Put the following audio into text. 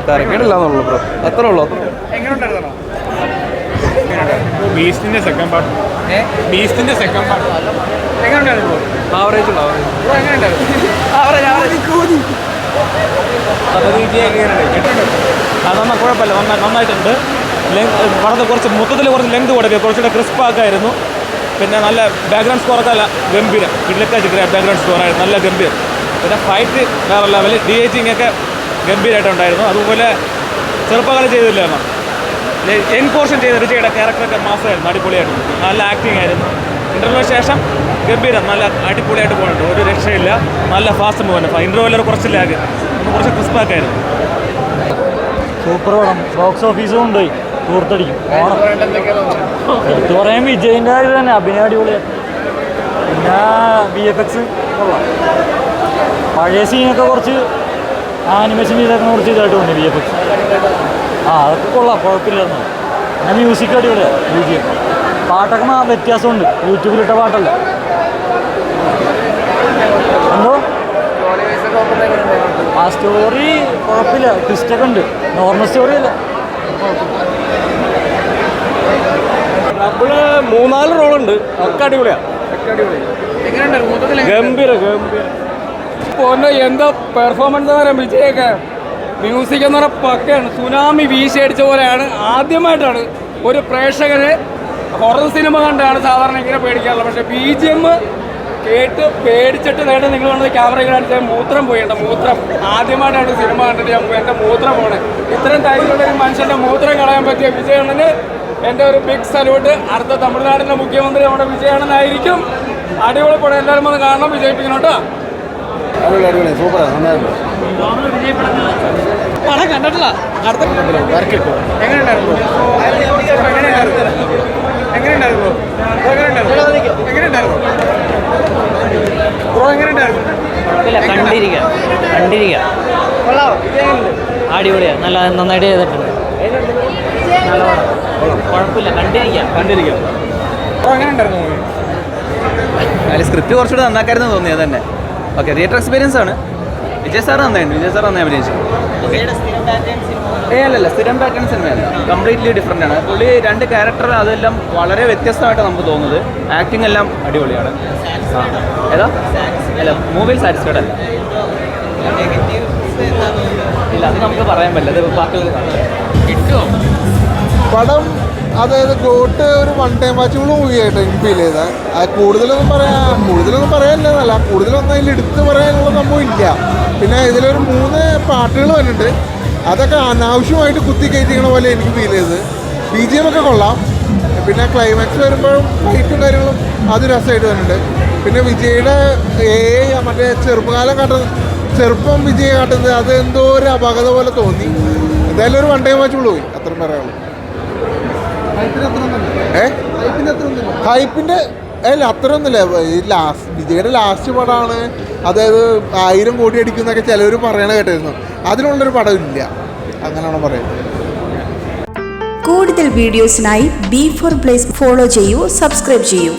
തിരക്കേടില്ലാന്നുള്ളൂ bro, അത്രേ ഉള്ളൂ. ബീസ്റ്റിന്റെ second part average ഉള്ളൂ. അതൊന്നും കുഴപ്പമില്ല, നന്നായിട്ടുണ്ട്. പടത്തെ കുറച്ച് മൊത്തത്തിൽ കുറച്ച് ലെങ്ത് കൊടുക്കുക, കുറച്ചുകൂടെ ക്രിസ്പാക്കായിരുന്നു. പിന്നെ നല്ല ബാക്ക്ഗ്രൗണ്ട് സ്കോറൊക്കെ അല്ല ഗംഭീരം, കിഡ്ലക്കാച്ച് ബാക്ക്ഗ്രൗണ്ട് സ്കോറായിരുന്നു, നല്ല ഗംഭീരം. പിന്നെ ഫൈറ്റ് വേറെ ലെവൽ, DHing ഒക്കെ ഗംഭീരമായിട്ടുണ്ടായിരുന്നു. അതുപോലെ ചെറുപ്പകാലം ചെയ്തില്ലായിരുന്നു, യങ് പോർഷൻ ചെയ്ത വിജയുടെ ക്യാരക്ടറൊക്കെ മാസമായിരുന്നു, അടിപൊളിയായിരുന്നു, നല്ല ആക്ടിങ് ആയിരുന്നു. ഇൻ്റർവ്യൂവിന് ശേഷം ഗംഭീരം, നല്ല അടിപൊളിയായിട്ട് പോകുന്നുണ്ട്, ഒരു രക്ഷയില്ല, നല്ല ഫാസ്റ്റ് മൂവ്മെൻറ്റ്. ഇൻ്റർവ്യൂവിൽ കുറച്ച് ലാഗ്, കുറച്ച് ക്രിസ്പാക്കായിരുന്നു. സൂപ്പർ പടം, ബോക്സ് ഓഫീസും കൊണ്ടുപോയി തൂർത്തടിക്കും. എടുത്തു പറയാൻ വിജയിൻ്റെ കാര്യം തന്നെ, അഭിനയം അടിപൊളിയാണ്. പിന്നെ VFX കൊള്ളാം. പഴയ സീനൊക്കെ കുറച്ച് ആനിമേഷൻ ചെയ്തേക്കുന്ന കുറച്ച് ഇതായിട്ട് തോന്നി VFX. അതൊക്കെ കൊള്ളാം, കുഴപ്പമില്ലായിരുന്നു. പിന്നെ മ്യൂസിക് അടിപൊളിയാണ്, BGM. പാട്ടൊക്കെ വ്യത്യാസമുണ്ട്, യൂട്യൂബിലിട്ട പാട്ടല്ല. എന്തോ ആ സ്റ്റോറി കുഴപ്പമില്ല, ട്വിസ്റ്റൊക്കെ ഉണ്ട്, നോർമൽ സ്റ്റോറി അല്ല. ഡബിള് 3-4 റോളുണ്ട്, ഒക്കെ അടിപൊളിയാണ്. ഗംഭീര പോന്നെ എന്താ പെർഫോമൻസ് എന്ന് പറയാം. വിജയൊക്കെ മ്യൂസിക് എന്ന് പറഞ്ഞാൽ പക്കയാണ്, സുനാമി വീശിയടിച്ച പോലെയാണ്. ആദ്യമായിട്ടാണ് ഒരു പ്രേക്ഷകന് ഹൊറർ സിനിമ കണ്ടാണ് സാധാരണ ഇങ്ങനെ പേടിക്കാറുള്ളത്. പക്ഷേ BGM കേട്ട് പേടിച്ചിട്ട് നേരെ നിങ്ങൾ കണ്ടത് ക്യാമറ കാണിച്ചാൽ മൂത്രം പോയിട്ടുണ്ട്. മൂത്രം ആദ്യമായിട്ടാണ് സിനിമ കണ്ടിട്ട് എൻ്റെ മൂത്രം പോണേ. ഇത്രയും ധൈര്യമുള്ള ഒരു മനുഷ്യൻ്റെ മൂത്രം കളയാൻ പറ്റിയ വിജയണ്ണന് എൻ്റെ ഒരു ബിഗ് സല്യൂട്ട്. അടുത്ത തമിഴ്നാടിൻ്റെ മുഖ്യമന്ത്രി നമ്മുടെ വിജയണ്ണനായിരിക്കും. അടിപൊളി പടം, എല്ലാവരും വന്ന് കാണണം, വിജയിപ്പിക്കണം കേട്ടോ. അടിപൊളി സൂപ്പറാണ്. പടം കണ്ടിട്ടില്ല, അടുത്ത എങ്ങനെയുണ്ടായിരുന്നു? അടിപൊളിയാണ്, നല്ല നന്നായിട്ട് ചെയ്തിട്ടുണ്ട്. കുഴപ്പമില്ല, കണ്ടിരിക്കാം. അതിൽ സ്ക്രിപ്റ്റ് കുറച്ചുകൂടെ നന്നാക്കായിരുന്നു തോന്നിയത് തന്നെ. ഓക്കെ, തിയേറ്റർ എക്സ്പീരിയൻസ് ആണ്. വിജയ് സാർ നന്നായി അഭിനയിച്ചു. അല്ലല്ല, സ്ഥിരം പാറ്റേൺ സിനിമയാണ്, കംപ്ലീറ്റ്ലി ഡിഫറെൻ്റ് ആണ്. പുള്ളി 2 ക്യാരക്ടർ, അതെല്ലാം വളരെ വ്യത്യസ്തമായിട്ട് നമുക്ക് തോന്നുന്നത്. ആക്ടിങ് എല്ലാം അടിപൊളിയാണ്. ഏതാ അല്ല, മൂവിയിൽ സാറ്റിസ്ഫൈഡ് അല്ല. ഇല്ല, അത് നമുക്ക് പറയാൻ പറ്റില്ല, അത് പാർട്ടികൾ കിട്ടുമോ പടം. അതായത് ഗോട്ട് ഒരു വൺ ടൈം വാച്ചുകൾ മൂവിയായിട്ട് എനിക്ക് ഫീൽ ചെയ്താൽ. കൂടുതലൊന്നും പറയാനില്ലെന്നല്ല, കൂടുതലൊന്നും അതിൽ എടുത്ത് പറയാനുള്ള സംഭവം ഇല്ല. പിന്നെ ഇതിലൊരു 3 പാട്ടുകൾ വന്നിട്ടുണ്ട്, അതൊക്കെ അനാവശ്യമായിട്ട് കുത്തിക്കയറ്റിക്കണ പോലെ എനിക്ക് ഫീൽ ചെയ്തത്. BGM ഒക്കെ കൊള്ളാം. പിന്നെ ക്ലൈമാക്സ് വരുമ്പോഴും ഫൈറ്റും കാര്യങ്ങളും അത് രസമായിട്ട് വന്നിട്ടുണ്ട്. പിന്നെ വിജയുടെ മറ്റേ ചെറുപ്പം വിജയ് കാട്ടുന്നത് അത് എന്തോ ഒരു അപകട പോലെ തോന്നി. എന്തായാലും ഒരു വൺ ടൈം വാച്ചുകൾ പോയി, അത്രയും പറയാനുള്ളൂ. ഹൈപ്പിൻ്റെ അത്രയൊന്നുമില്ല. വിജയുടെ ലാസ്റ്റ് പടമാണ്, അതായത് 1000 കോടി അടിക്കുന്നൊക്കെ ചിലവർ പറയണ കേട്ടിരുന്നു. അതിനുള്ളൊരു പടം ഇല്ല, അങ്ങനെയാണോ പറയുന്നത്. കൂടുതൽ വീഡിയോസിനായി B4 Blaze ഫോളോ ചെയ്യൂ, സബ്സ്ക്രൈബ് ചെയ്യൂ.